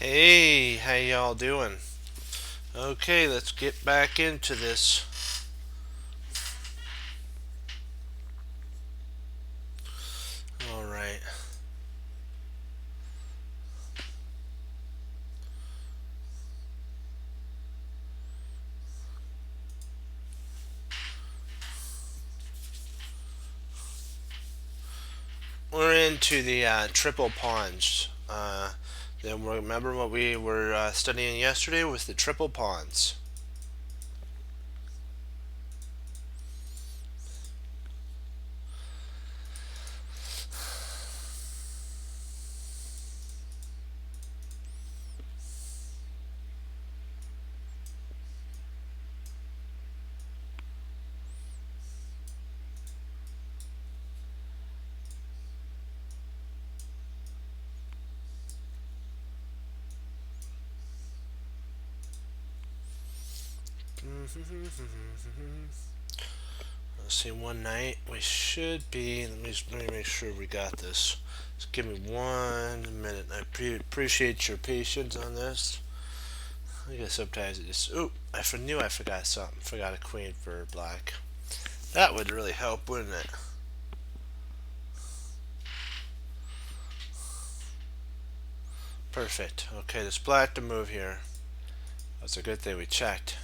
Hey, how y'all doing? Okay, let's get back into this. All right. We're into the triple pawns. Then remember what we were studying yesterday was the triple pawns. Let's see, one night we should be. Let me make sure we got this. Just give me 1 minute. Appreciate your patience on this. I guess sometimes it just. Ooh, knew I forgot something. Forgot a queen for black. That would really help, wouldn't it? Perfect. Okay, there's black to move here. That's a good thing we checked.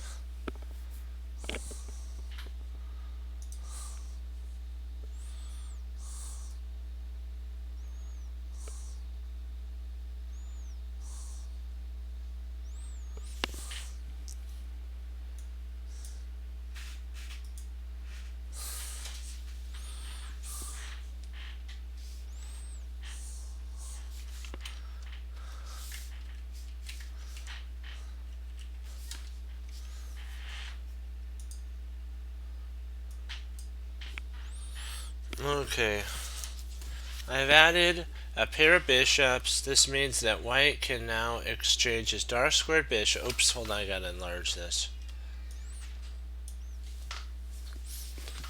Okay. I've added a pair of bishops. This means that white can now exchange his dark squared bishop. Oops, hold on, I gotta enlarge this.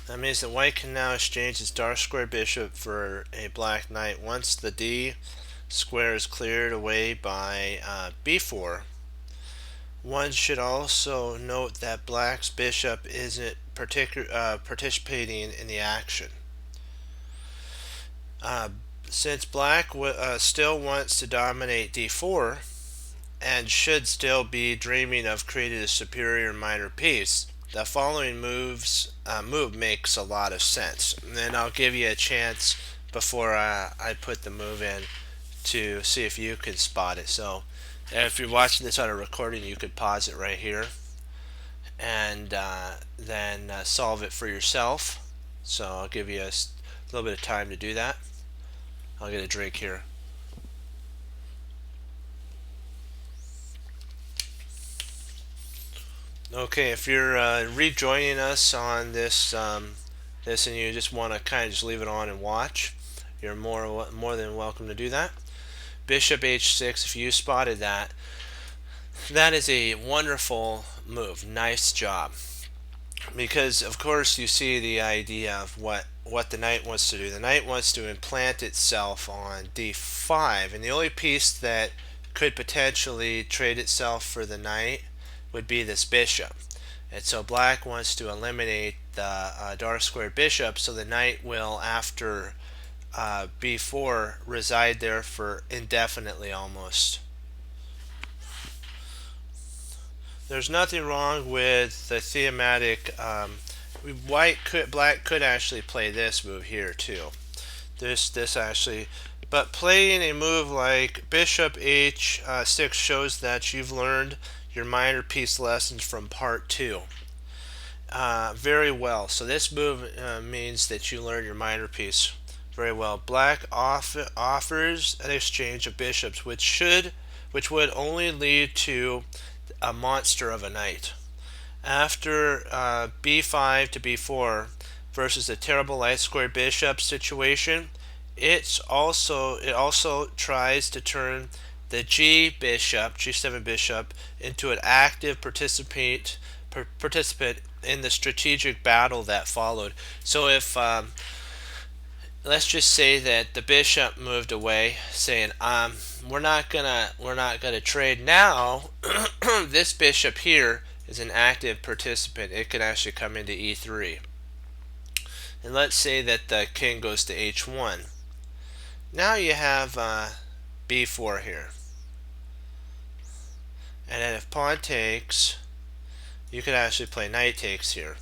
That means that white can now exchange his dark squared bishop for a black knight once the D square is cleared away by b4. One should also note that black's bishop isn't participating in the action. Uh, since black still wants to dominate d4 and should still be dreaming of creating a superior minor piece, the following move makes a lot of sense. And then I'll give you a chance before I put the move in to see if you can spot it. So if you're watching this on a recording, you could pause it right here and then solve it for yourself. So I'll give you a little bit of time to do that. I'll get a drink here. Okay, if you're rejoining us on this and you just want to kind of just leave it on and watch, you're more than welcome to do that. Bishop h6. If you spotted that, that is a wonderful move. Nice job. Because of course you see the idea of what the knight wants to do. The knight wants to implant itself on d5, and the only piece that could potentially trade itself for the knight would be this bishop. And so black wants to eliminate the dark square bishop, so the knight will, after b4, reside there for indefinitely almost. There's nothing wrong with the thematic. Black could actually play this move here too. This actually, but playing a move like Bishop h6 shows that you've learned your minor piece lessons from part 2 very well. So this move means that you learn your minor piece very well. Black offers an exchange of bishops, which would only lead to a monster of a knight. After b5 to b4 versus the terrible light square bishop situation, it also tries to turn the g7 bishop into an active participant in the strategic battle that followed. So if let's just say that the bishop moved away, saying, we're not gonna trade now. This bishop here is an active participant. It can actually come into e3. And let's say that the king goes to h1. Now you have b4 here. And then if pawn takes, you could actually play knight takes here.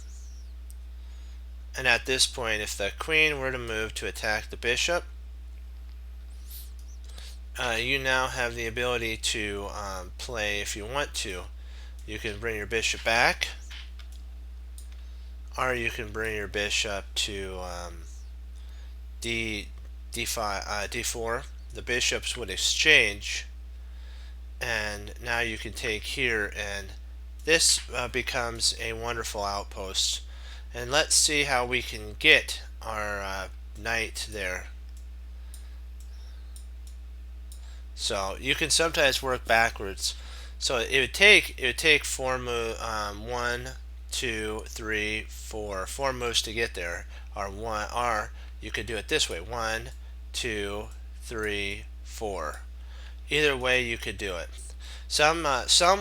And at this point, if the queen were to move to attack the bishop, you now have the ability to play, if you want to, you can bring your bishop back, or you can bring your bishop to d5, d4. The bishops would exchange, and now you can take here, and this becomes a wonderful outpost. And let's see how we can get our knight there. So you can sometimes work backwards. So it would take four moves, 1, 2, 3, 4 moves to get there. Or you could do it this way: 1, 2, 3, 4. Either way, you could do it. Some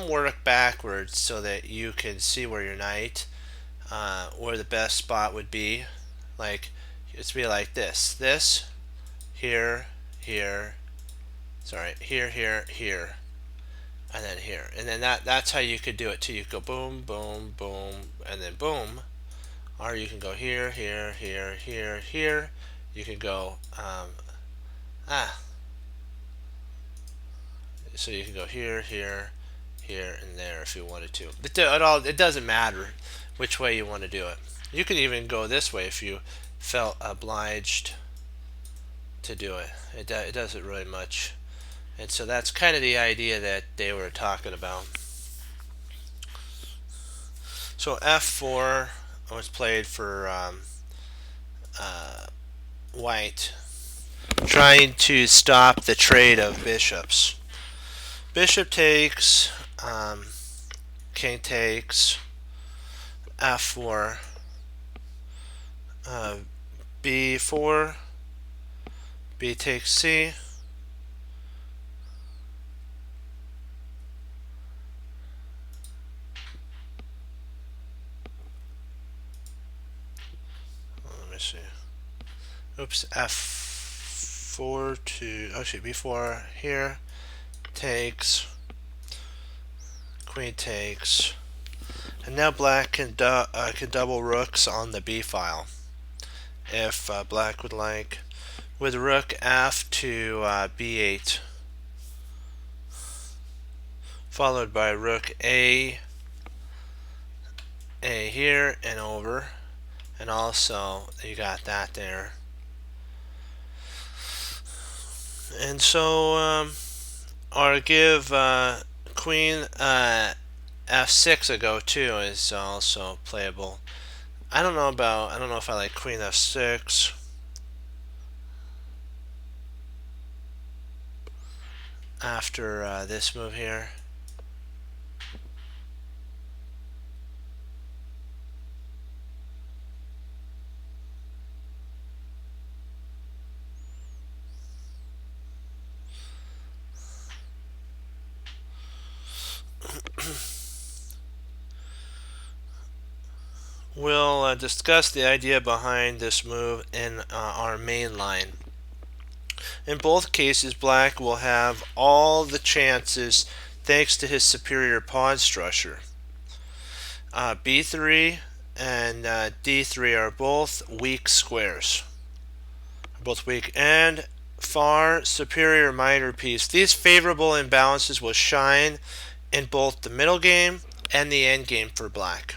work backwards so that you can see where your knight, where the best spot would be. Like it's be like this: here, here. Sorry, here, here, and then here, and then that's how you could do it too. You could go boom, boom, boom, and then boom, or you can go here, here, here, here, here. You can go so you can go here, here, here, and there if you wanted to. It doesn't matter which way you want to do it. You could even go this way if you felt obliged to do it. It doesn't really much. And so that's kind of the idea that they were talking about. So f4 was played for white, trying to stop the trade of bishops. Bishop takes, king takes, f4, b4, b takes c. Oops, f4 to, actually b4 here, takes, queen takes, and now black can double rooks on the b file if black would like, with rook f to b8, followed by rook a here and over, and also you got that there. And so or give queen f6 a go too is also playable. I don't know if I like queen f6. After this move here. We'll discuss the idea behind this move in our main line. In both cases, black will have all the chances thanks to his superior pawn structure. b3 and d3 are both weak squares. Both weak, and far superior minor piece. These favorable imbalances will shine in both the middle game and the end game for black.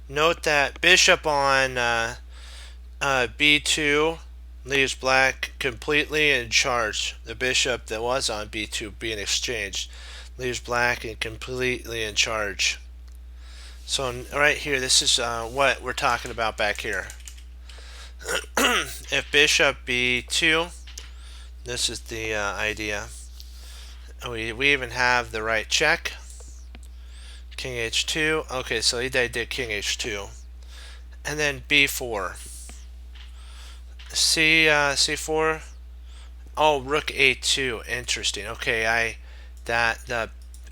Note that bishop on b2 leaves black completely in charge. The bishop that was on b2 being exchanged leaves black completely in charge. So right here, this is what we're talking about back here. If bishop b2, this is the idea. We even have the right check. King h2. Okay, so he did king h2. And then b4. C4. Oh, rook A2. Interesting. Okay,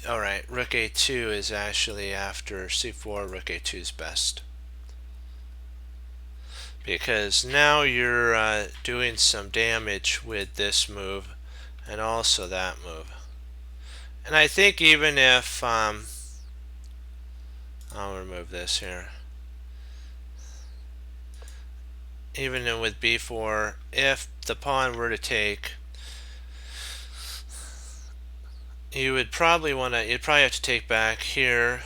all right. Rook A2 is actually after C4. Rook A2 is best because now you're doing some damage with this move and also that move. And I think even if I'll remove this here. Even with b4, if the pawn were to take, you'd probably have to take back here,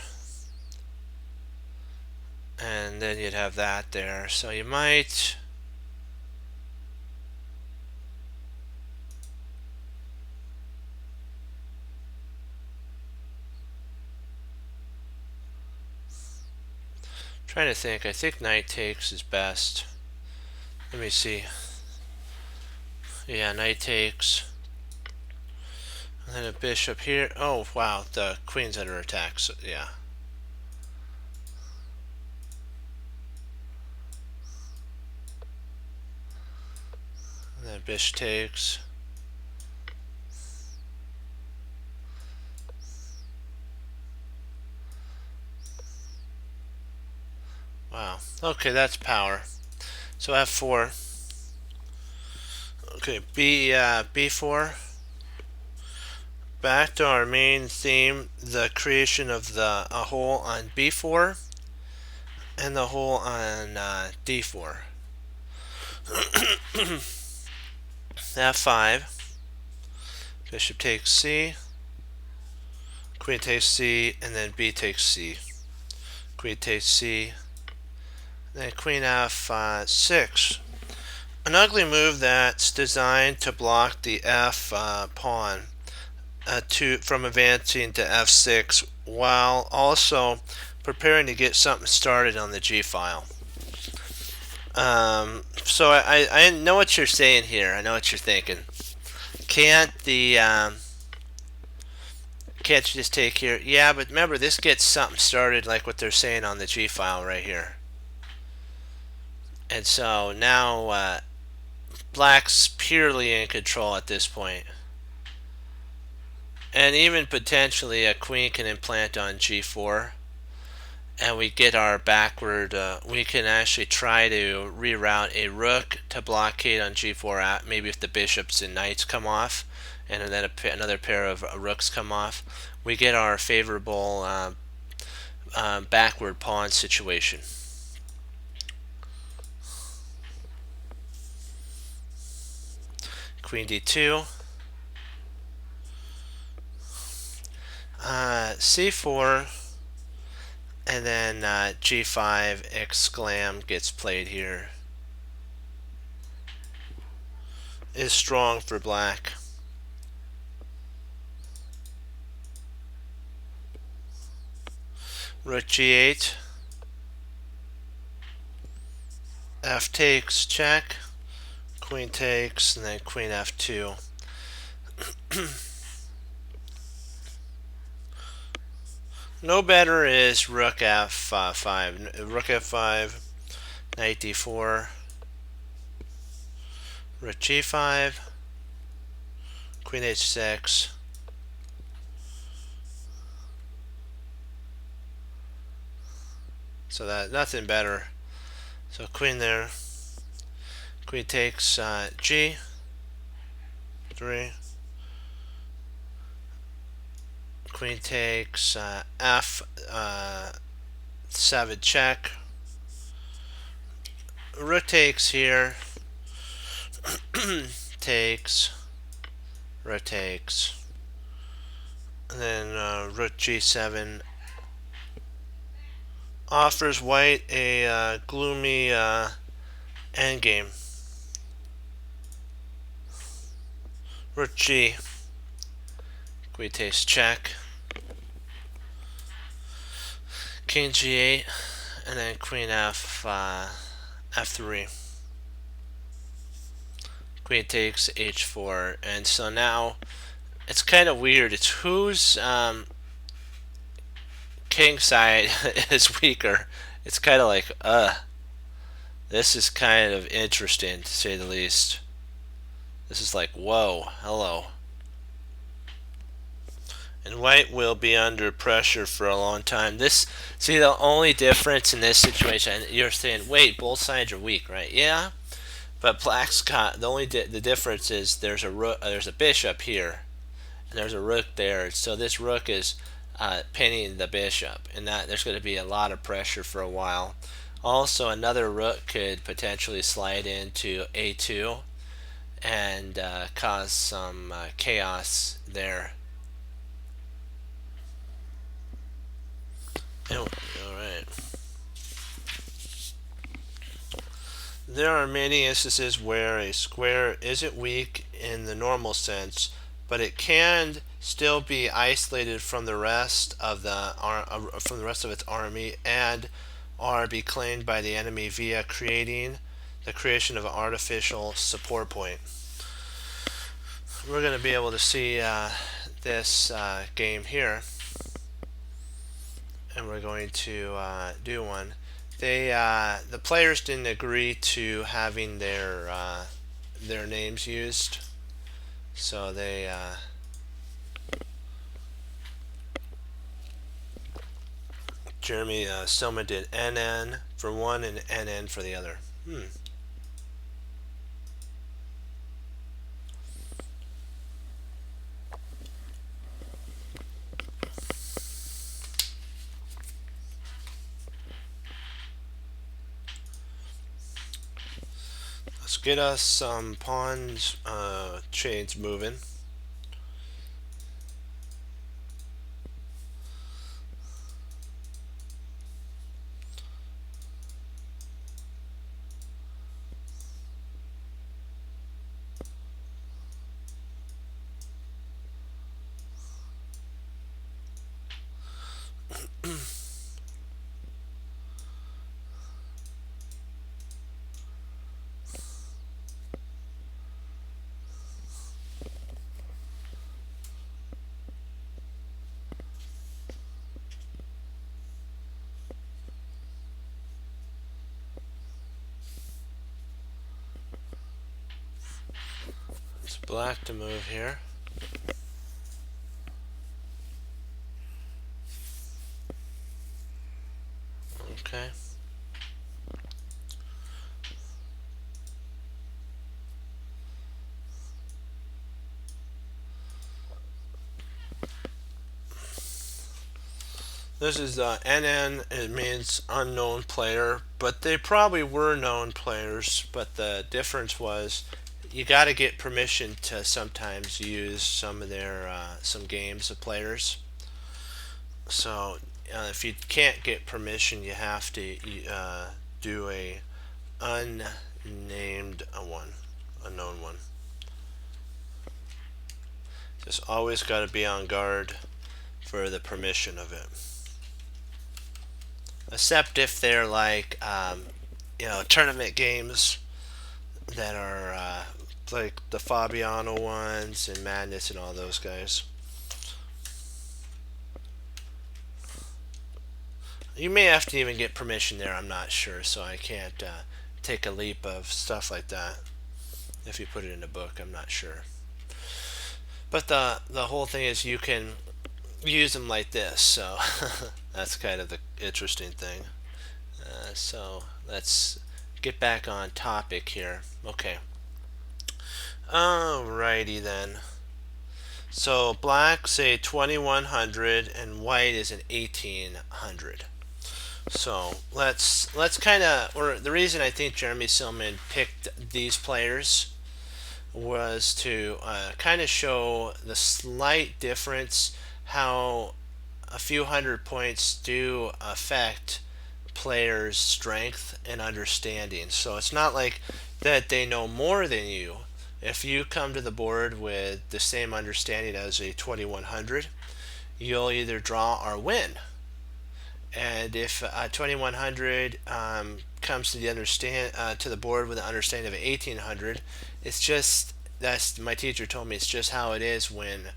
and then you'd have that there. So you might trying to think. I think knight takes is best. Let me see. Yeah, knight takes. And then a bishop here. Oh, wow, the queen's under attack. So, yeah. And then bishop takes. Wow. Okay, that's power. So f4. Okay, b4. Back to our main theme, the creation of a hole on b4 and the hole on d4. f5. Bishop takes c. Queen takes c, and then b takes c. Queen takes c. Then queen f6. An ugly move that's designed to block the f pawn from advancing to f6 while also preparing to get something started on the g file. So I know what you're saying here. I know what you're thinking. Can't you just take here? Yeah, but remember, this gets something started like what they're saying on the g file right here. And so now black's purely in control at this point. And even potentially a queen can implant on g4. And we get our backward, we can actually try to reroute a rook to blockade on g4, maybe if the bishops and knights come off, and then another pair of rooks come off. We get our favorable backward pawn situation. Queen d2. C4. And then g5 exclam gets played here. Is strong for black. Rook g8. F takes, check. Queen takes, and then queen f2. No better is rook f5. Rook f5, knight d4, rook g5, queen h6. So that nothing better. So queen there. Queen takes g3. Queen takes f7 check. Rook takes here. Takes. Rook takes. And then rook g7 offers white a gloomy endgame. Rook g. Queen takes check. King g8, and then queen f3. Queen takes h4, and so now it's kind of weird. It's whose king side is weaker. It's kind of like This is kind of interesting, to say the least. This is like, whoa, hello. And white will be under pressure for a long time. See, the only difference in this situation, you're saying, wait, both sides are weak, right? Yeah, but black's got the difference is there's a bishop here, and there's a rook there. So this rook is pinning the bishop, and that there's going to be a lot of pressure for a while. Also, another rook could potentially slide into a2 and cause some chaos there. Oh, all right. There are many instances where a square isn't weak in the normal sense, but it can still be isolated from the rest of its army and or be claimed by the enemy via the creation of an artificial support point. We're going to be able to see this game here, and we're going to do one. The players didn't agree to having their names used, so Jeremy Stillman did NN for one and NN for the other. Let's get us some pawns trades moving. It's black to move here. Okay. This is NN. It means unknown player, but they probably were known players. But the difference was you got to get permission to sometimes use some of their some games of players. So if you can't get permission, you have to do a unnamed one, unknown one. Just always got to be on guard for the permission of it. Except if they're like tournament games that are like the Fabiano ones and Madness and all those guys. You may have to even get permission there, I'm not sure, so I can't take a leap of stuff like that. If you put it in a book, I'm not sure. But the whole thing is you can use them like this, so that's kind of the interesting thing. So let's get back on topic here. Okay. Alrighty then. So black's a 2100 and white is an 1800. So let's kind of, or the reason I think Jeremy Silman picked these players was to kind of show the slight difference how a few hundred points do affect players' strength and understanding. So it's not like that they know more than you. If you come to the board with the same understanding as a 2100, you'll either draw or win. And if 2100 comes to the board with an understanding of 1800, it's just that's my teacher told me it's just how it is when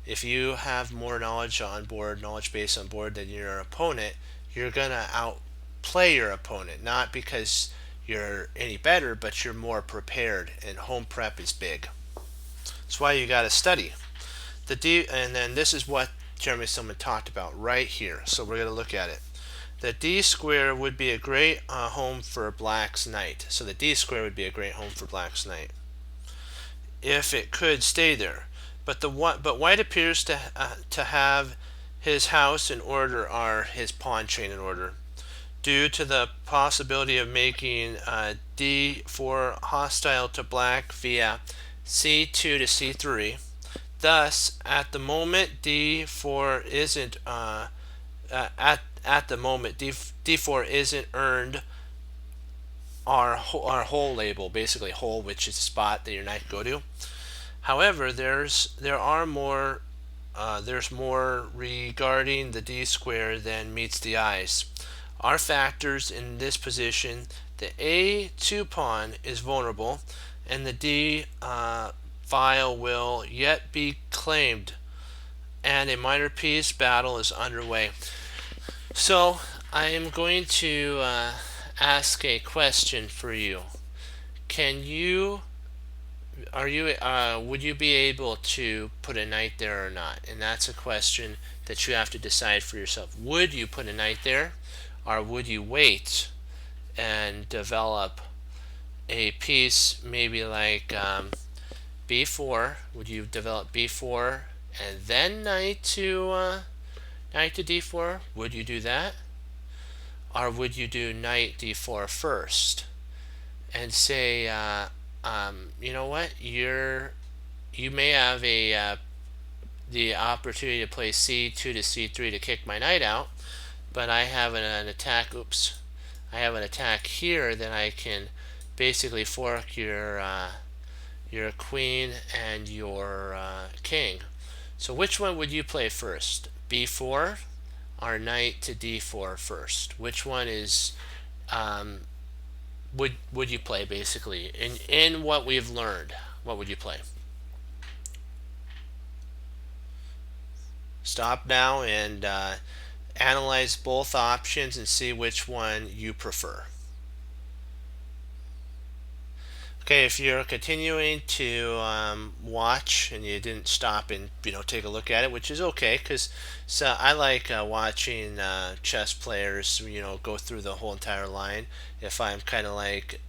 if you have more knowledge base on board than your opponent, you're gonna outplay your opponent, not because you're any better, but you're more prepared, and home prep is big. That's why you got to study. And then this is what Jeremy Silman talked about right here. So we're going to look at it. The D square would be a great home for black's knight. So the D square would be a great home for black's knight if it could stay there. But white appears to have his house in order, or his pawn chain in order, due to the possibility of making d4 hostile to black via c2 to c3. Thus, at the moment d4 isn't at the moment d4 isn't earned our whole label, basically whole, which is the spot that your knight could go to. However, there's more regarding the d square than meets the eyes. Our factors in this position: the a2 pawn is vulnerable, and the d file will yet be claimed, and a minor piece battle is underway. So I am going to ask a question for you. Would you be able to put a knight there or not? And that's a question that you have to decide for yourself. Would you put a knight there, or would you wait and develop a piece maybe like b4? Would you develop b4 and then knight to d4? Would you do that? Or would you do knight d4 first and say, you know what, you may have the opportunity to play c2 to c3 to kick my knight out, but I have an attack. I have an attack here that I can basically fork your queen and your king. So which one would you play first, b4 or knight to d4 first? Which one is would you play, basically, in what we've learned? What would you play? Stop now and analyze both options and see which one you prefer. Okay, if you're continuing to watch and you didn't stop and take a look at it, which is okay, because I like watching chess players go through the whole entire line. If I'm kind of like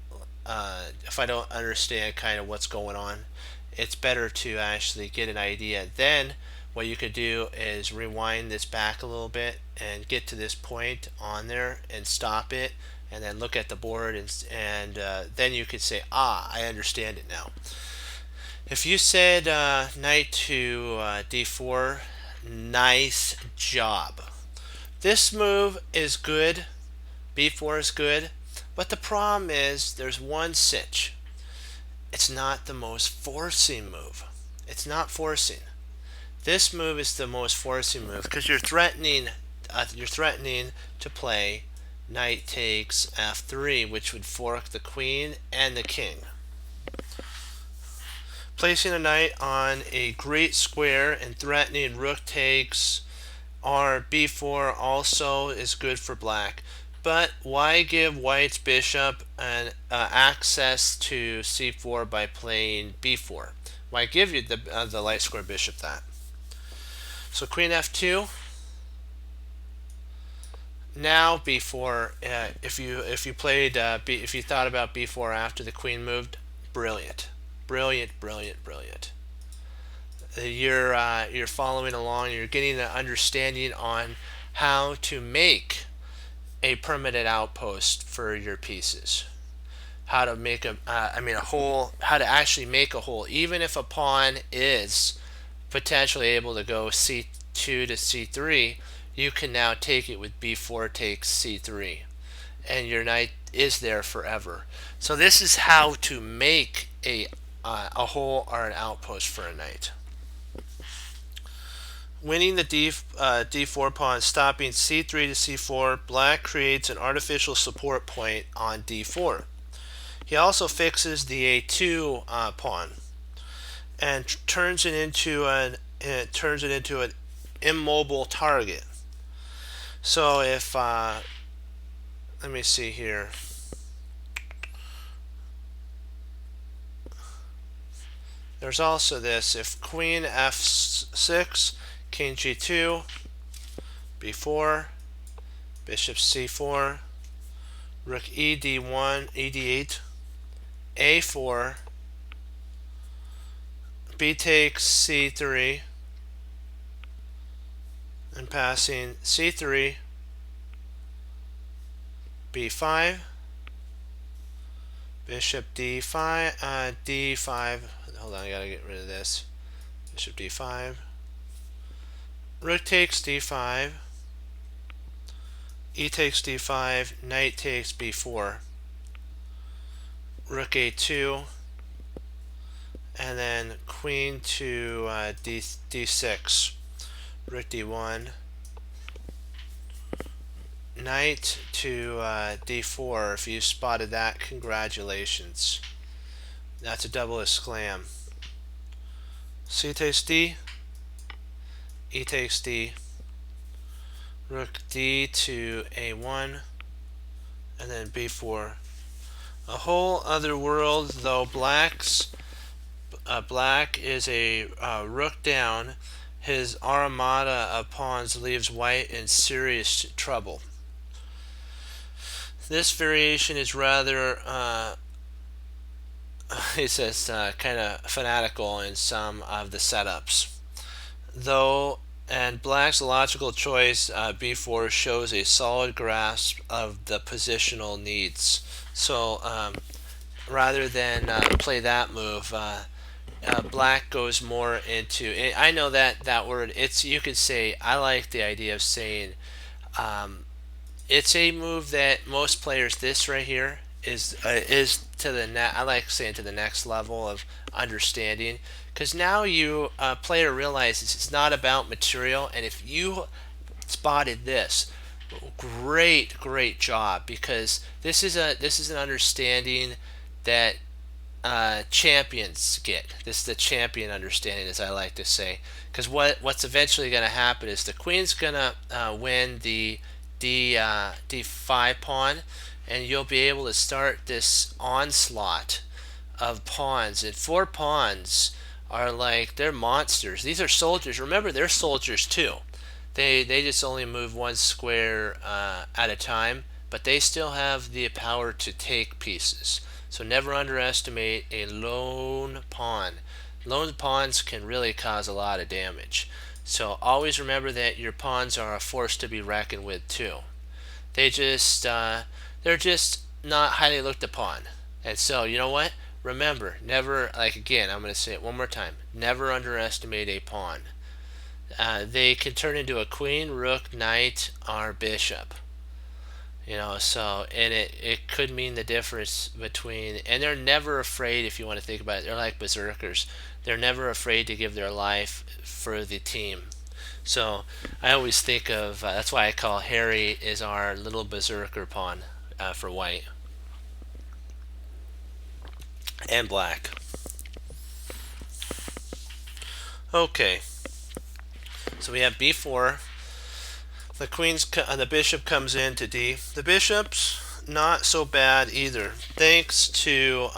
if I don't understand kind of what's going on, it's better to actually get an idea. Then what you could do is rewind this back a little bit and get to this point on there and stop it, and then look at the board, and then you could say, I understand it now. If you said knight to d4, nice job. This move is good. b4 is good, but the problem is there's one sitch. It's not the most forcing move. It's not forcing. This move is the most forcing move because you're threatening to play knight takes f3, which would fork the queen and the king. Placing a knight on a great square and threatening rook takes or b4 also is good for black. But why give white's bishop an access to c4 by playing b4? Why give you the light square bishop that? So queen f2. Now b4. If you played if you thought about b4 after the queen moved, brilliant, brilliant, brilliant, brilliant. You're following along. You're getting an understanding on how to make a permanent outpost for your pieces. How to make a hole. How to actually make a hole, even if a pawn is potentially able to go c2 to c3. You can now take it with b4 takes c3, and your knight is there forever. So this is how to make a hole or an outpost for a knight. Winning the d4 pawn, stopping c3 to c4, black creates an artificial support point on d4. He also fixes the a2 pawn and turns it into an immobile target. So if let me see here. There's also this, if queen f6, king g2, b4, bishop c4, rook ed1, ed8, a4, b takes c3, and passing c3, b5, bishop d5, d5, hold on, I gotta get rid of this, bishop d5, rook takes d5, e takes d5, knight takes b4, rook a2, and then queen to d6, rook d1, knight to d4. If you spotted that, congratulations. That's a double exclam. C takes d, e takes d, rook d to a1, and then b4. A whole other world, though. Black is a rook down. His armada of pawns leaves white in serious trouble. This variation is rather, he says, kind of fanatical in some of the setups. Though, and black's logical choice, b4, shows a solid grasp of the positional needs. So rather than play that move, black goes more into, I know that word, it's, you could say, I like the idea of saying, it's a move that most players, this right here is to the I like saying to the next level of understanding, because now you player realizes it's not about material, and if you spotted this, great job, because this is an understanding that champions get. This is the champion understanding, as I like to say, because what's eventually going to happen is the queen's going to win the d5 pawn, and you'll be able to start this onslaught of pawns. And 4 pawns are like, they're monsters. These are soldiers. Remember, they're soldiers too. They just only move 1 square at a time, but they still have the power to take pieces. So never underestimate a lone pawn. Lone pawns can really cause a lot of damage. So always remember that your pawns are a force to be reckoned with too. They're just not highly looked upon. And so, you know what? Remember, never, like, again, I'm going to say it one more time, never underestimate a pawn. They can turn into a queen, rook, knight, or bishop. You know, so, and it could mean the difference between, and they're never afraid, if you want to think about it, they're like berserkers. They're never afraid to give their life for the team. So I always think of, that's why I call Harry is our little berserker pawn for white and black. Okay, so we have b4. The bishop comes into d. The bishop's not so bad either, thanks to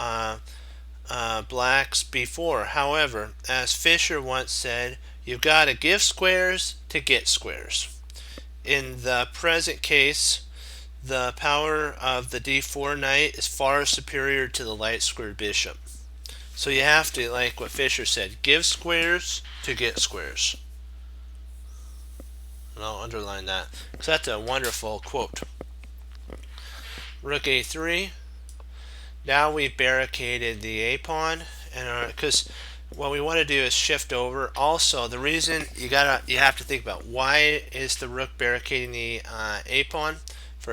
black's b4. However, as Fisher once said, you've got to give squares to get squares. In the present case, the power of the d4 knight is far superior to the light squared bishop. So you have to, like what Fisher said, give squares to get squares. And I'll underline that, because that's a wonderful quote. Rook a3. Now we've barricaded the a pawn, and because what we want to do is shift over. Also, the reason you have to think about, why is the rook barricading the a pawn?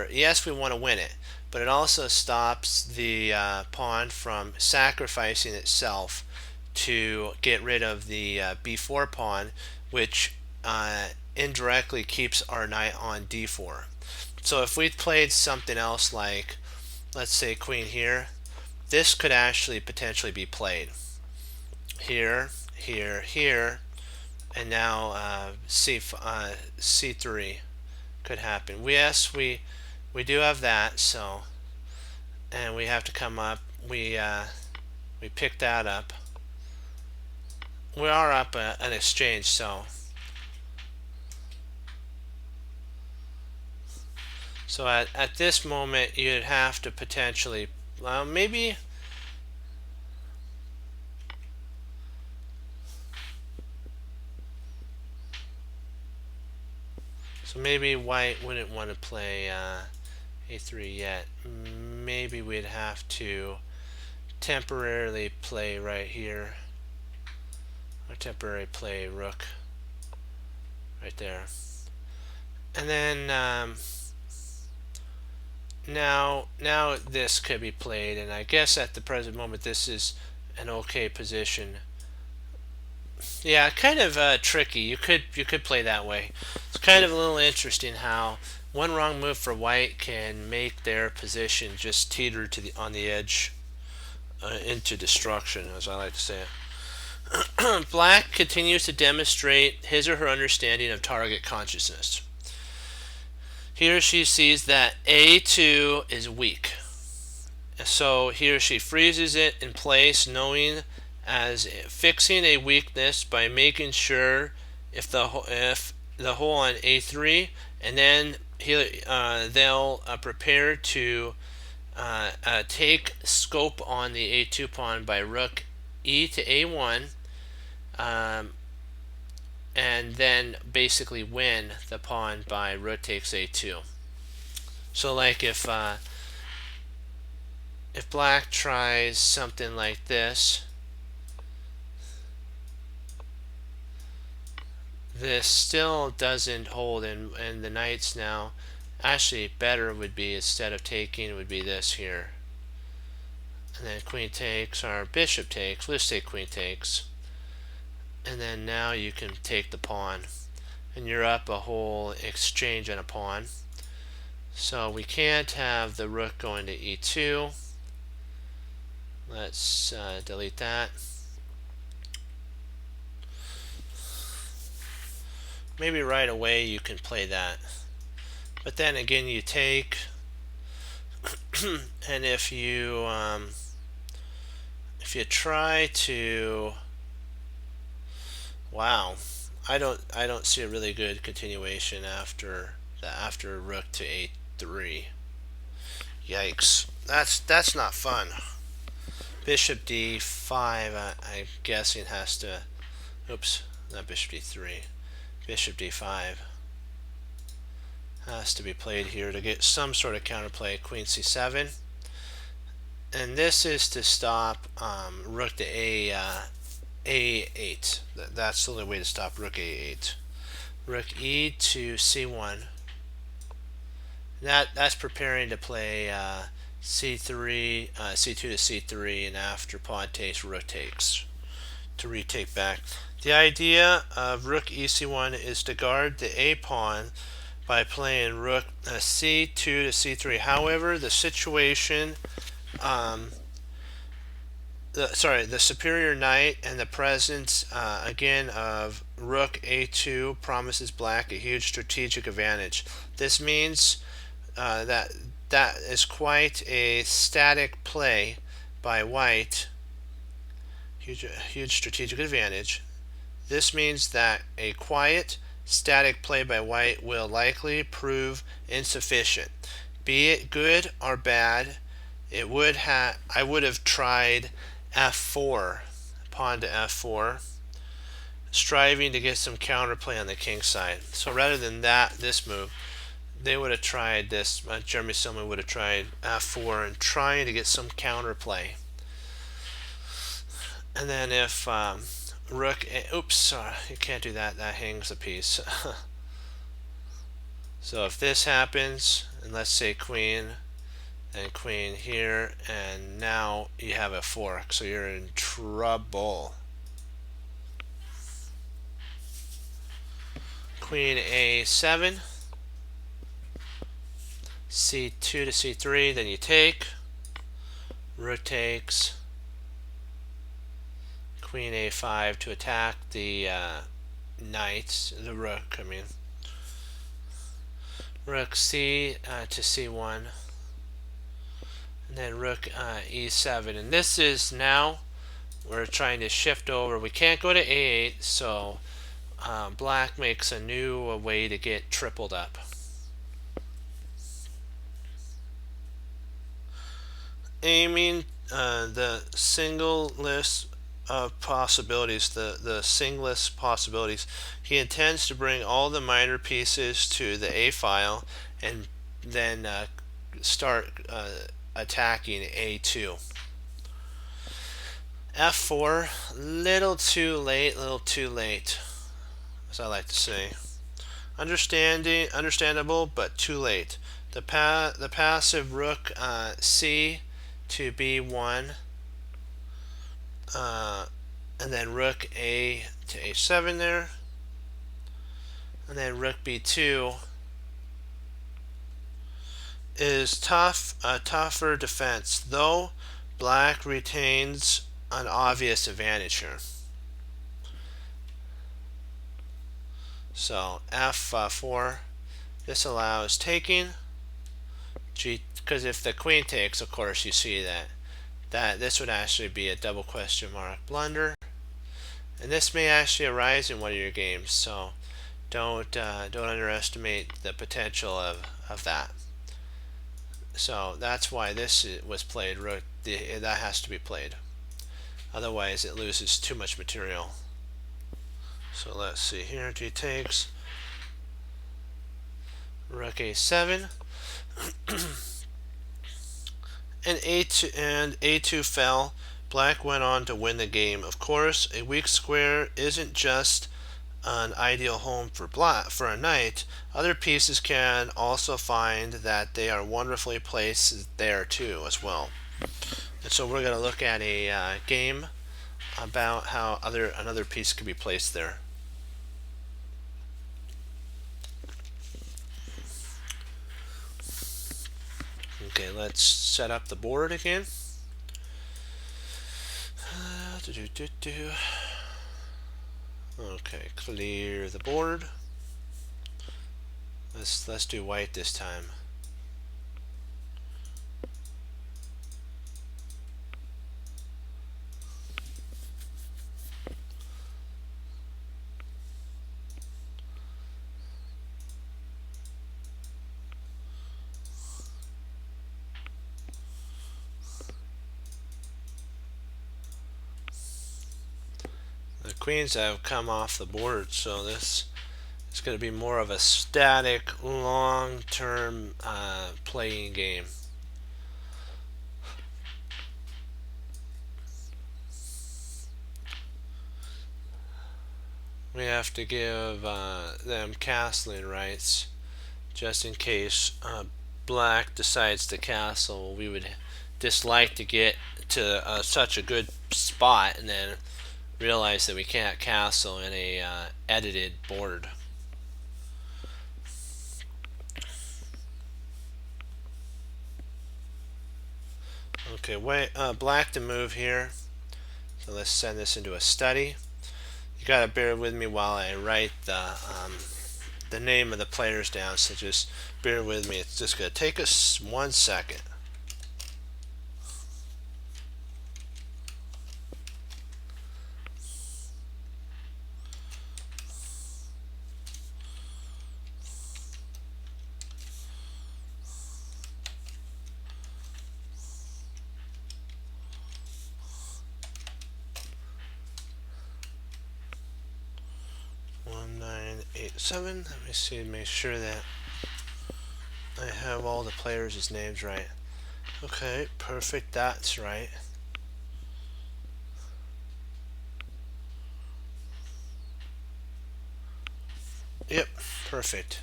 Yes, we want to win it, but it also stops the pawn from sacrificing itself to get rid of the b4 pawn, which indirectly keeps our knight on d4. So if we played something else, like let's say queen here, this could actually potentially be played here, here, here, and now c3 could happen. Yes, we do have that, so, and we have to come up. We pick that up, we are up an exchange, so at this moment you'd have to potentially maybe. So maybe white wouldn't want to play a3 yet. Maybe we'd have to temporarily play right here, or temporarily play rook right there. And then now this could be played, and I guess at the present moment this is an okay position. Yeah, kind of tricky. You could play that way. It's kind of a little interesting how one wrong move for white can make their position just teeter on the edge into destruction, as I like to say it. Black continues to demonstrate his or her understanding of target consciousness. He or she sees that A2 is weak. So he or she freezes it in place, knowing as fixing a weakness by making sure if the hole on A3, and then they'll prepare to take scope on the A2 pawn by rook E to A1, and then basically win the pawn by rook takes A2. So like if black tries something like this, this still doesn't hold, and the knights now, actually better would be, instead of taking, would be this here. And then queen takes, or bishop takes. Let's say queen takes. And then now you can take the pawn, and you're up a whole exchange on a pawn. So we can't have the rook going to E2. Let's delete that. Maybe right away you can play that. But then again, you take, and if you try to, wow, I don't see a really good continuation after rook to A3. Yikes, that's not fun. Bishop D5, I'm guessing has to, oops, not bishop D3, bishop D5 has to be played here to get some sort of counterplay. Queen C7, and this is to stop rook to A8. That's the only way to stop rook A8. Rook E to C1. That's preparing to play C3, C2 to C3, and after pawn takes, rook takes to retake back. The idea of rook EC1 is to guard the A pawn by playing rook C2 to C3. However, the situation, the superior knight and the presence again of rook A2 promises black a huge strategic advantage. This means that is quite a static play by white. Huge strategic advantage. This means that a quiet, static play by white will likely prove insufficient. Be it good or bad, I would have tried F4, pawn to F4, striving to get some counterplay on the king side. So rather than this move, they would have tried this. Jeremy Silman would have tried F4 and trying to get some counterplay. And then if rook, oops, you can't do that. That hangs a piece. So if this happens, and let's say queen, and queen here, and now you have a fork, so you're in trouble. Queen A7, C2 to C3, then you take, rook takes, Queen A5 to attack the knight, the rook, I mean. Rook C to C1, and then rook E7. And this is now we're trying to shift over. We can't go to a8, so black makes a new way to get tripled up. Aiming the single list of possibilities, the singless possibilities. He intends to bring all the minor pieces to the A file and then start attacking A2. F4, little too late, as I like to say. Understandable, but too late. The passive rook C to B1, and then rook A to A7 there, and then rook B2 is tougher defense, though black retains an obvious advantage here. So F4, this allows taking. Because if the queen takes, of course, you see that this would actually be a double question mark blunder, and this may actually arise in one of your games. So don't underestimate the potential of that. So that's why this was played. That has to be played. Otherwise, it loses too much material. So let's see here. G takes. Rook A7. and A2 fell. Black went on to win the game. Of course, a weak square isn't just an ideal home for a knight. Other pieces can also find that they are wonderfully placed there too as well. And so we're going to look at a game about how another piece could be placed there. Okay, let's set up the board again. Okay, clear the board. Let's do white this time. The queens have come off the board, so this is going to be more of a static, long-term playing game. We have to give them castling rights just in case black decides to castle. We would dislike to get to such a good spot and then realize that we can't castle in a edited board. Okay, black to move here. So let's send this into a study. You gotta bear with me while I write the name of the players down. So just bear with me. It's just gonna take us 1 second. Let me see, make sure that I have all the players' names right. Okay, perfect, that's right. Yep, perfect.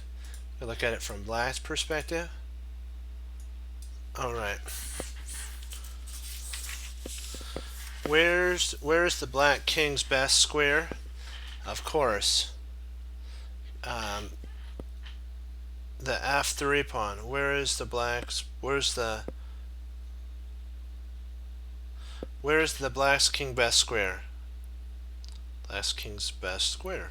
We look at it from black's perspective. Alright. Where's the black king's best square? Of course. The F3 pawn. Where is the black's? Where's the black's king best square? Black's king's best square.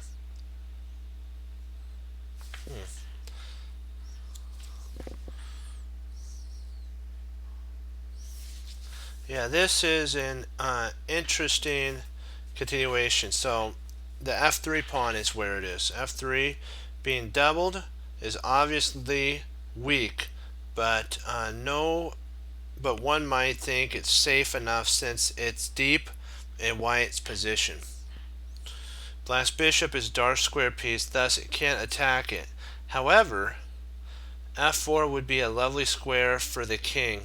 Yeah, this is an interesting continuation. So the f3 pawn is where it is. f3 being doubled is obviously weak, but but one might think it's safe enough since it's deep in white's position. Black's bishop is a dark square piece, thus it can't attack it. However, f4 would be a lovely square for the king,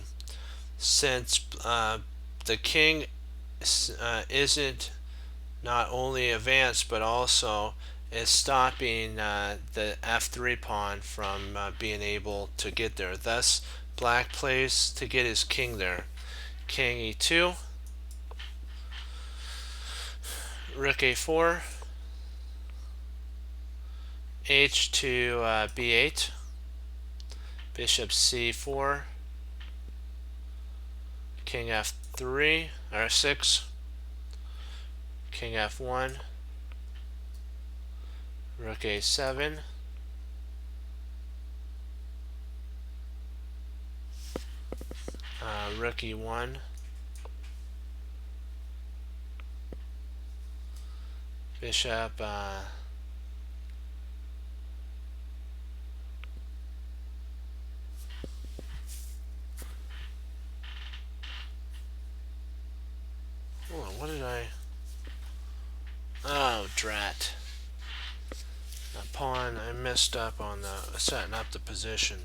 since the king isn't not only advanced but also is stopping the f3 pawn from being able to get there. Thus, black plays to get his king there. King e2, rook a4, h to b8, bishop c4, king f3 or 6, king f1, rook a7, rook e1, bishop hold on, what did I, oh drat, that pawn, I messed up on the setting up the position.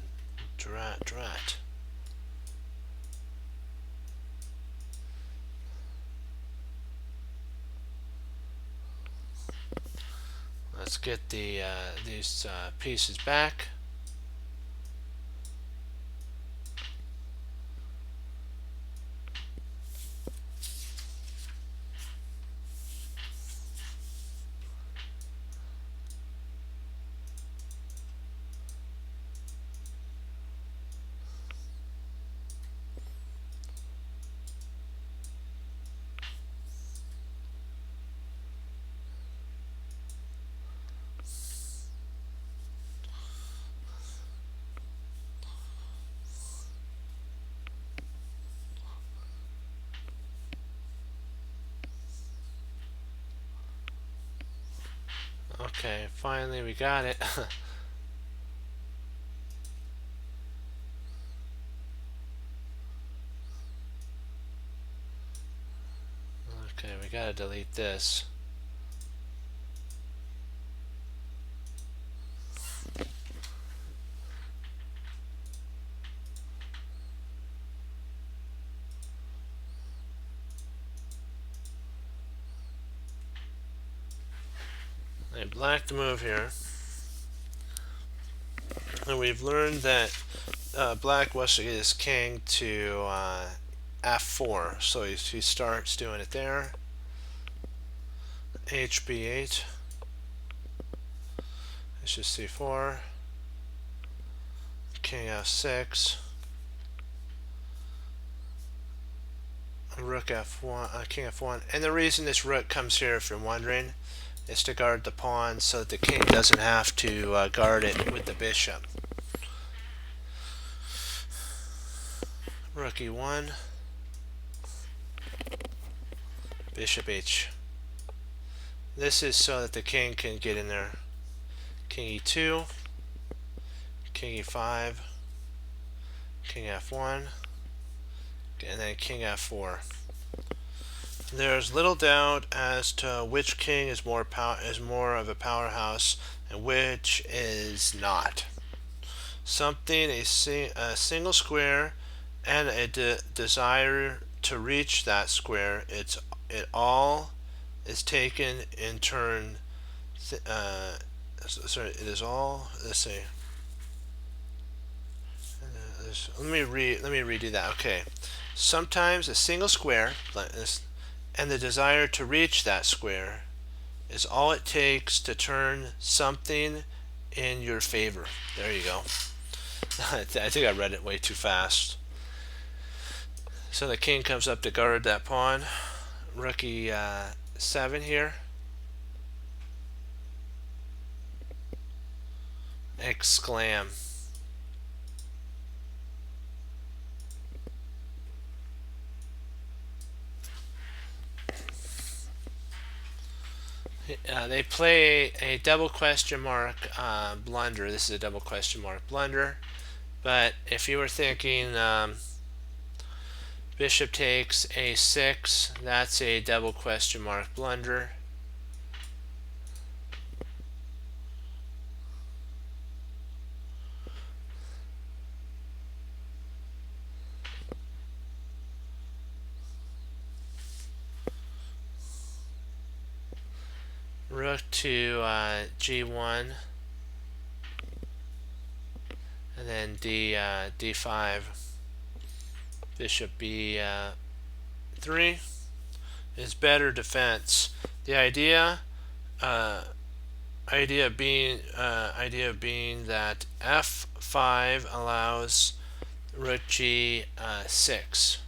Drat. Let's get these pieces back. Okay, finally we got it. Okay, we gotta delete this. I black the move here, and we've learned that black wants to get his king to f4, so he starts doing it there. hb8, it's just c4, king f6, rook f1, king f1, and the reason this rook comes here, if you're wondering, is to guard the pawn so that the king doesn't have to guard it with the bishop. Rook e1, bishop h. This is so that the king can get in there. King e2, king e5, king f1, and then king f4. There's little doubt as to which king is more of a powerhouse and which is not. Something a single square and a desire to reach that square. It all is taken in turn. Sorry, it is all. Let's see. Let me redo that. Okay. Sometimes a single square and the desire to reach that square is all it takes to turn something in your favor. There you go. I think I read it way too fast. So the king comes up to guard that pawn. Rook e7 here. Exclam. They play a double question mark blunder. This is a double question mark blunder. But if you were thinking bishop takes a6, that's a double question mark blunder. Rook to g1, and then d5, bishop b3 is better defense. The idea being that f5 allows rook g6.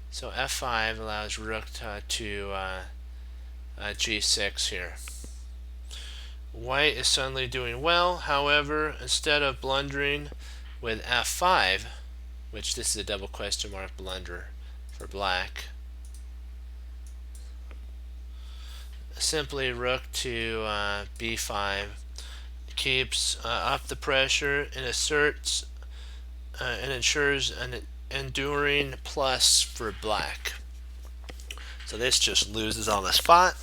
So f5 allows rook to g6 here. White is suddenly doing well. However, instead of blundering with f5, which this is a double question mark blunder for black, simply rook to b5 keeps up the pressure and asserts and ensures an enduring plus for black. So this just loses on the spot.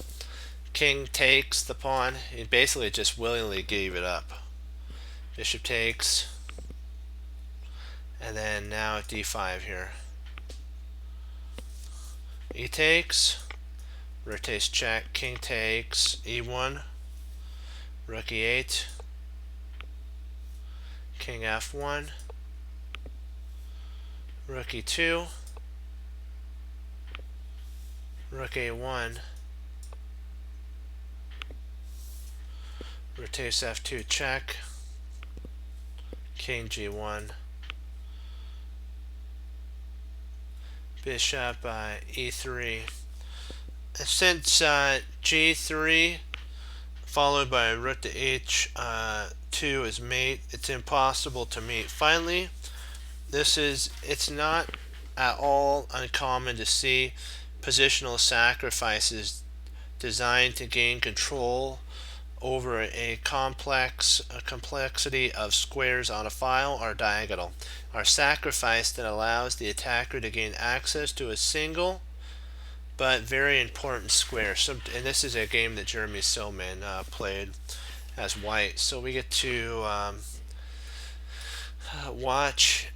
King takes the pawn. He basically just willingly gave it up. Bishop takes, and then now d5 here. E takes, rook takes check, king takes, e1, rook e8, king f1, rook e2, rook a1, rook takes f2 check, king g1, bishop e3. Since g3 followed by rook to h2 is mate, it's impossible to mate. Finally, it's not at all uncommon to see positional sacrifices designed to gain control over a complexity of squares on a file or diagonal, are sacrifice that allows the attacker to gain access to a single but very important square. And this is a game that Jeremy Silman played as white. So we get to watch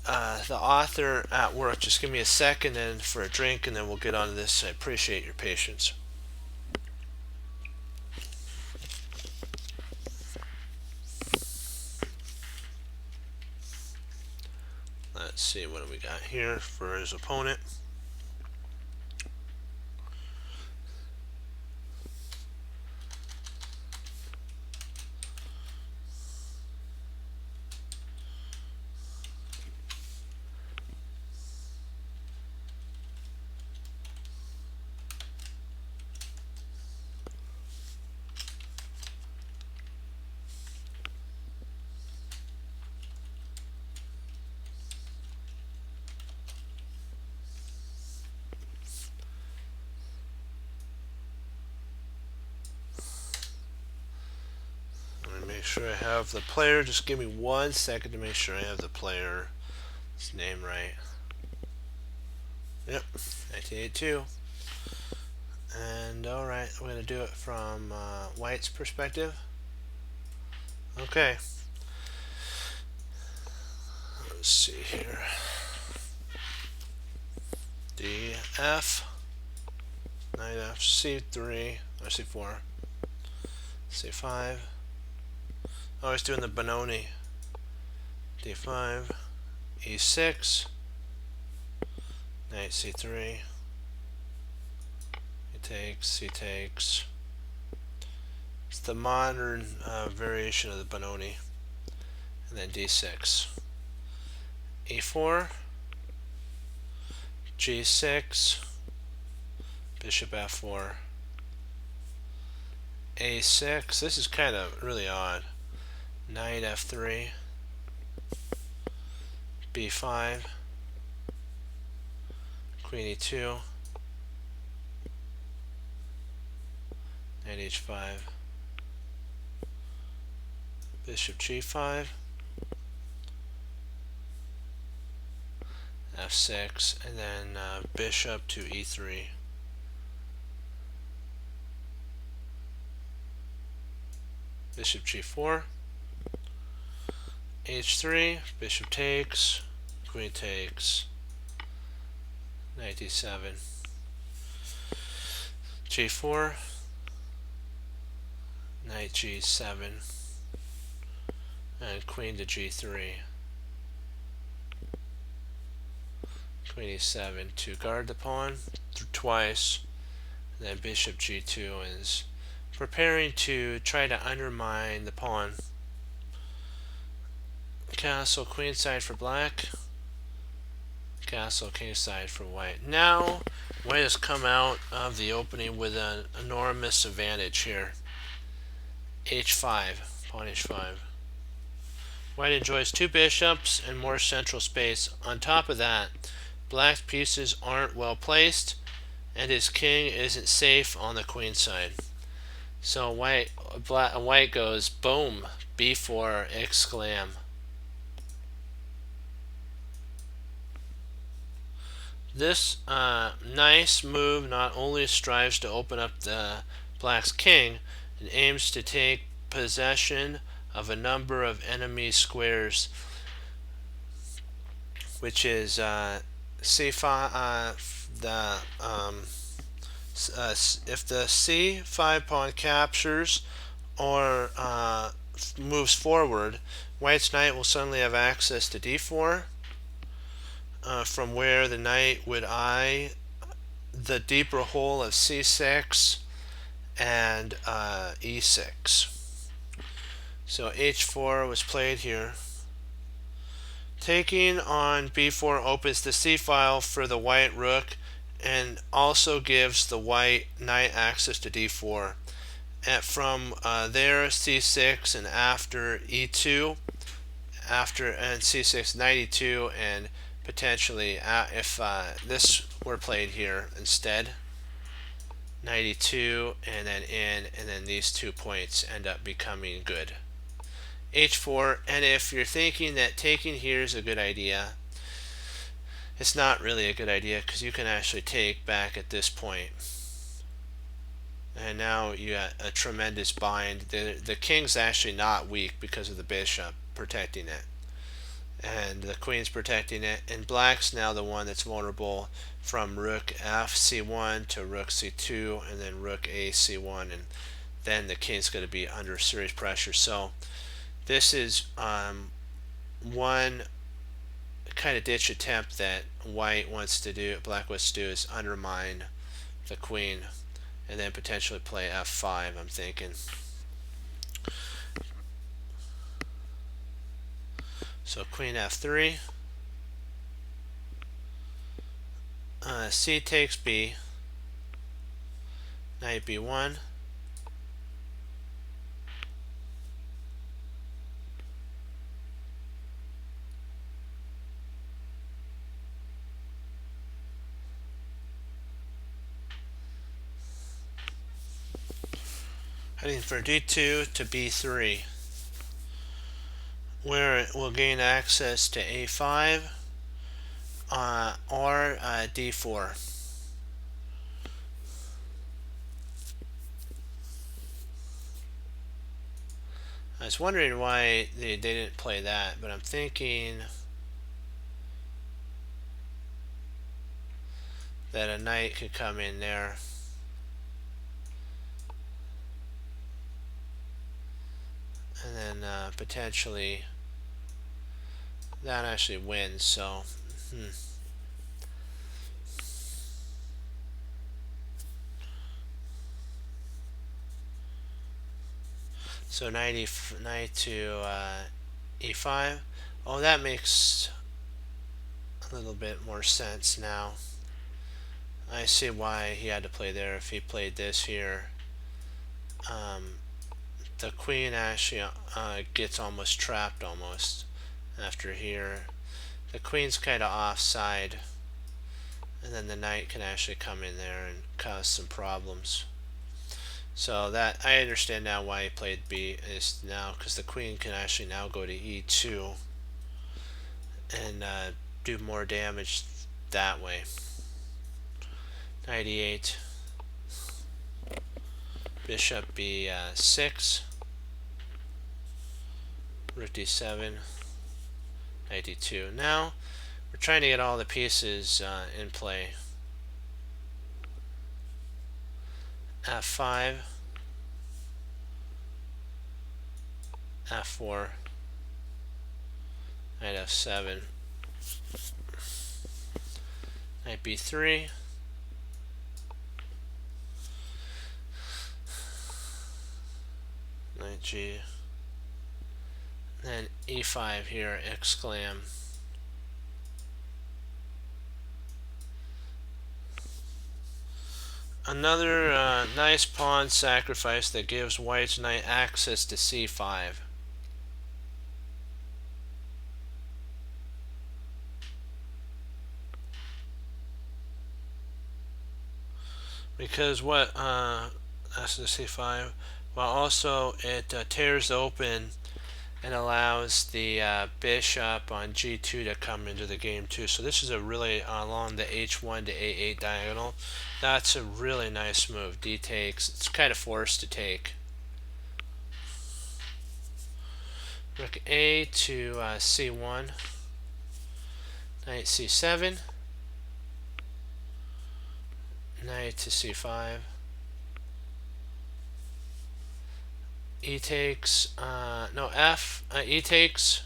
the author at work. Just give me a second and for a drink, and then we'll get on to this. I appreciate your patience. Let's see, what do we got here for his opponent? Make sure I have the player. Just give me 1 second to make sure I have the player's name right. Yep, 1982. And alright, I'm going to do it from White's perspective. Okay. Let's see here. D, F, knight F, C3, or C4, C5. Oh, I was doing the Benoni. D5, E6, knight C3, he takes, he takes. It's the modern variation of the Benoni. And then D6, E4, G6, bishop F4, A6. This is kind of really odd. Knight F3, B5, Queen E2, knight h5, bishop g5, f6, and then bishop to e3. Bishop g4, h3, bishop takes, queen takes, knight d7, g4, knight g7, and queen to g3, queen e7 to guard the pawn twice, and then bishop g2 is preparing to try to undermine the pawn. Castle queenside for black, castle kingside for white. Now white has come out of the opening with an enormous advantage here. h5, pawn h5. White enjoys two bishops and more central space. On top of that, black's pieces aren't well placed and his king isn't safe on the queen side. So white goes boom, b4 exclam. This nice move not only strives to open up the black's king, it aims to take possession of a number of enemy squares, which is c5. If the c5 pawn captures or moves forward, white's knight will suddenly have access to d4, from where the knight would eye the deeper hole of c6 and e6. So h4 was played here. Taking on b4 opens the c file for the white rook and also gives the white knight access to d4. And from there, c6 and after e2, and c6, knight e2, and potentially if this were played here instead, knight e2 and then these 2 points end up becoming good. h4, and if you're thinking that taking here is a good idea, it's not really a good idea because you can actually take back at this point. And now you got a tremendous bind. The king's actually not weak because of the bishop protecting it, and the queen's protecting it, and black's now the one that's vulnerable from rook f c1 to rook c2 and then rook a c1, and then the king's going to be under serious pressure. So this is one kind of ditch attempt that black wants to do is undermine the queen and then potentially play f5, I'm thinking. So queen f3, c takes b, knight b1, heading for d2 to b3, where it will gain access to a5 or d4. I was wondering why they didn't play that, but I'm thinking that a knight could come in there. And then potentially that actually wins, so so knight to e5. Oh, that makes a little bit more sense now. I see why he had to play there. If he played this here, the queen actually gets almost trapped almost after here. The queen's kind of offside, and then the knight can actually come in there and cause some problems. So that I understand now why he played B is now because the queen can actually now go to E2 and do more damage that way. Knight E8, bishop B6, rook D7, knight D2. Now we're trying to get all the pieces in play. F5, F4, knight F7, knight B3, knight G, then E5 here, exclam. Another nice pawn sacrifice that gives white's knight access to C5. Because what that's the C5, while also it tears open and allows the bishop on G2 to come into the game too. So this is a really along the H1 to A8 diagonal. That's a really nice move. D takes. It's kind of forced to take. Rook A to C1. Knight C7. Knight to C5. E takes, no, F, E takes,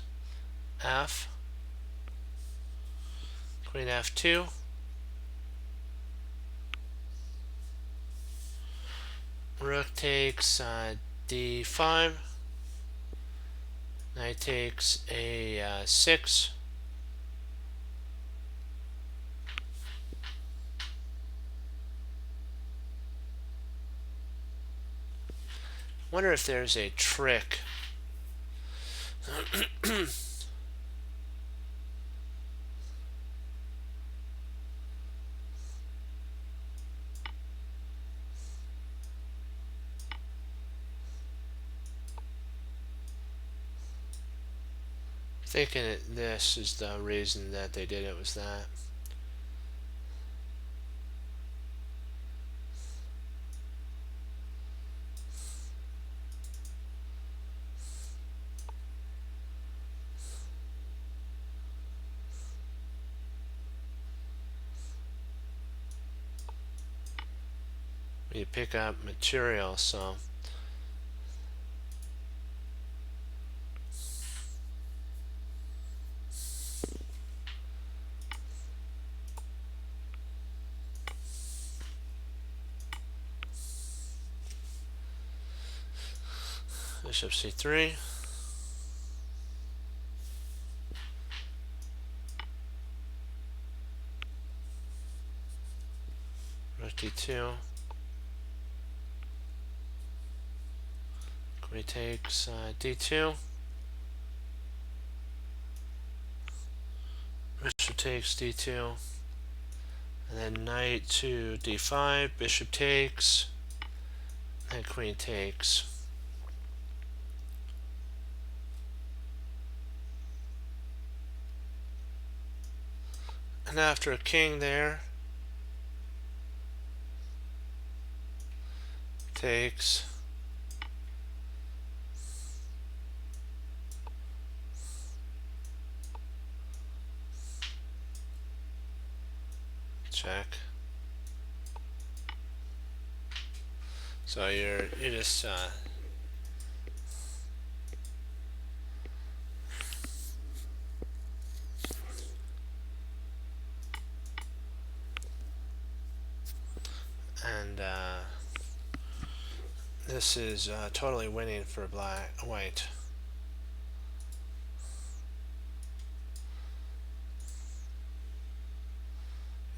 F, queen F2, rook takes D5, knight takes A6, wonder if there's a trick. Thinking that this is the reason that they did it was that. You pick up material, so bishop C3, rook D2, queen takes D2, bishop takes D2, and then knight to D5, bishop takes, and queen takes. And after a king there, takes, check. So you're just and this is totally winning for white.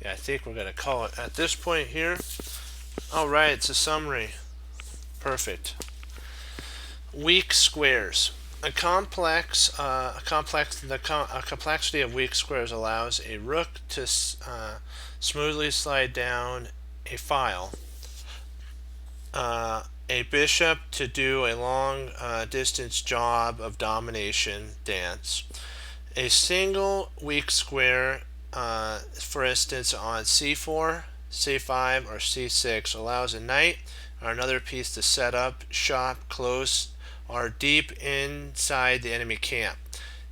Yeah, I think we're gonna call it at this point here. All right, it's a summary. Perfect. Weak squares. A complexity of weak squares allows a rook to smoothly slide down a file a bishop to do a long distance job of domination dance. A single weak square, for instance, on c4, c5, or c6, allows a knight or another piece to set up shop close or deep inside the enemy camp.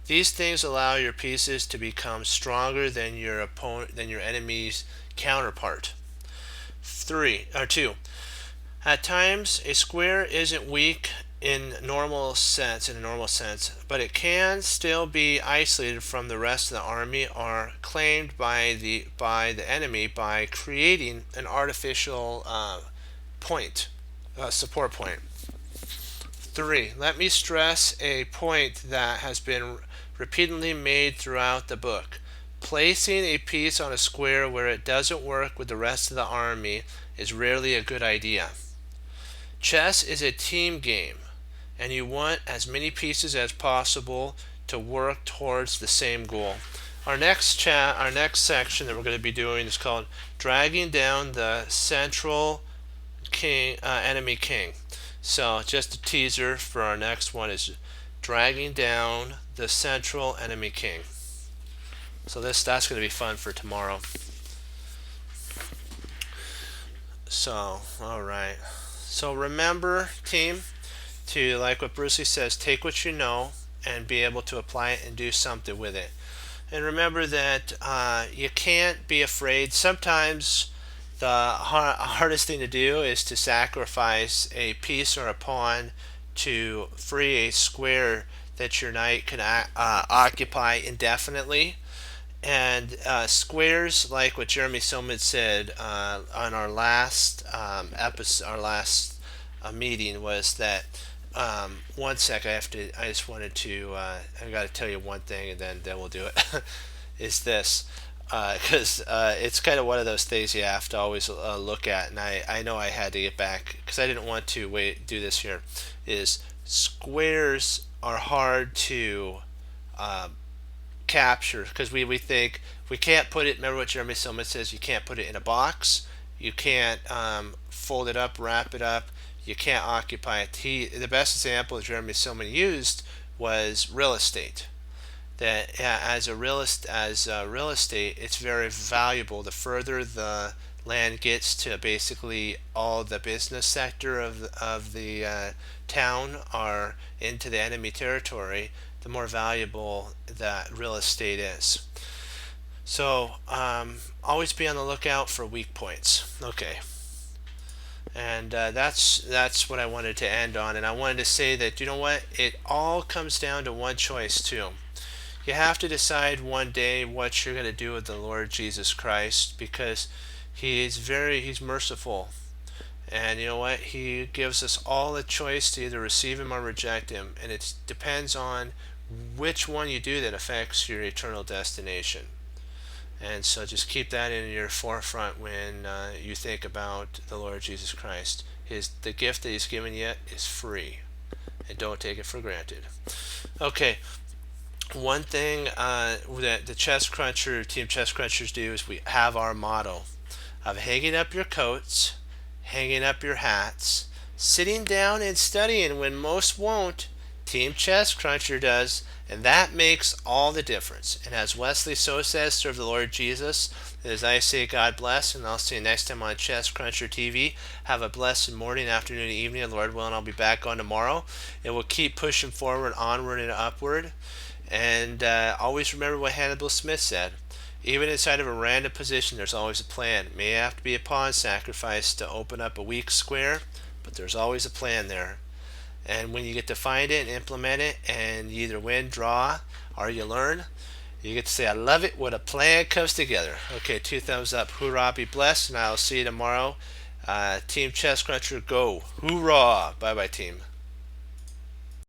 These things allow your pieces to become stronger than your enemy's counterpart. 2. At times, a square isn't weak in a normal sense, but it can still be isolated from the rest of the army or claimed by the enemy by creating an artificial support point. 3. Let me stress a point that has been repeatedly made throughout the book. Placing a piece on a square where it doesn't work with the rest of the army is rarely a good idea. Chess is a team game, and you want as many pieces as possible to work towards the same goal. Our next section that we're going to be doing is called dragging down the central enemy king. So just a teaser for our next one is dragging down the central enemy king. So that's going to be fun for tomorrow. So, all right. So remember, team, to, like what Bruce Lee says, take what you know and be able to apply it and do something with it. And remember that you can't be afraid. Sometimes the hardest thing to do is to sacrifice a piece or a pawn to free a square that your knight can occupy indefinitely. And squares, like what Jeremy Silman said on our last episode, our last meeting, was that one sec. I just wanted to. I got to tell you one thing, and then we'll do it. Is this because it's kind of one of those things you have to always look at, and I know I had to get back because I didn't want to do this here. Is squares are hard to capture because we think we can't put it. Remember what Jeremy Silman says: you can't put it in a box, you can't fold it up, wrap it up, you can't occupy it. The best example that Jeremy Silman used was real estate. That as real estate, it's very valuable. The further the land gets to basically all the business sector of the town or into the enemy territory, the more valuable that real estate is. So always be on the lookout for weak points. Okay. And that's what I wanted to end on. And I wanted to say that, you know what, it all comes down to one choice too. You have to decide one day what you're going to do with the Lord Jesus Christ, because he's merciful. And you know what, he gives us all a choice to either receive him or reject him, and it depends on which one you do that affects your eternal destination. And so just keep that in your forefront when you think about the Lord Jesus Christ. The gift that he's given you is free, and don't take it for granted. Okay, one thing that the Team Chess Crunchers do is we have our motto of hanging up your coats, hanging up your hats, sitting down and studying when most won't. Team Chess Cruncher does, and that makes all the difference. And as Wesley so says, serve the Lord Jesus. As I say, God bless, and I'll see you next time on Chess Cruncher TV. Have a blessed morning, afternoon, and evening, and Lord willing, I'll be back on tomorrow. And we'll keep pushing forward, onward, and upward. And always remember what Hannibal Smith said. Even inside of a random position, there's always a plan. It may have to be a pawn sacrifice to open up a weak square, but there's always a plan there. And when you get to find it and implement it, and you either win, draw, or you learn, you get to say, I love it when a plan comes together. Okay, 2 thumbs up. Hoorah, be blessed, and I'll see you tomorrow. Team Chess Cruncher, go. Hoorah. Bye-bye, team.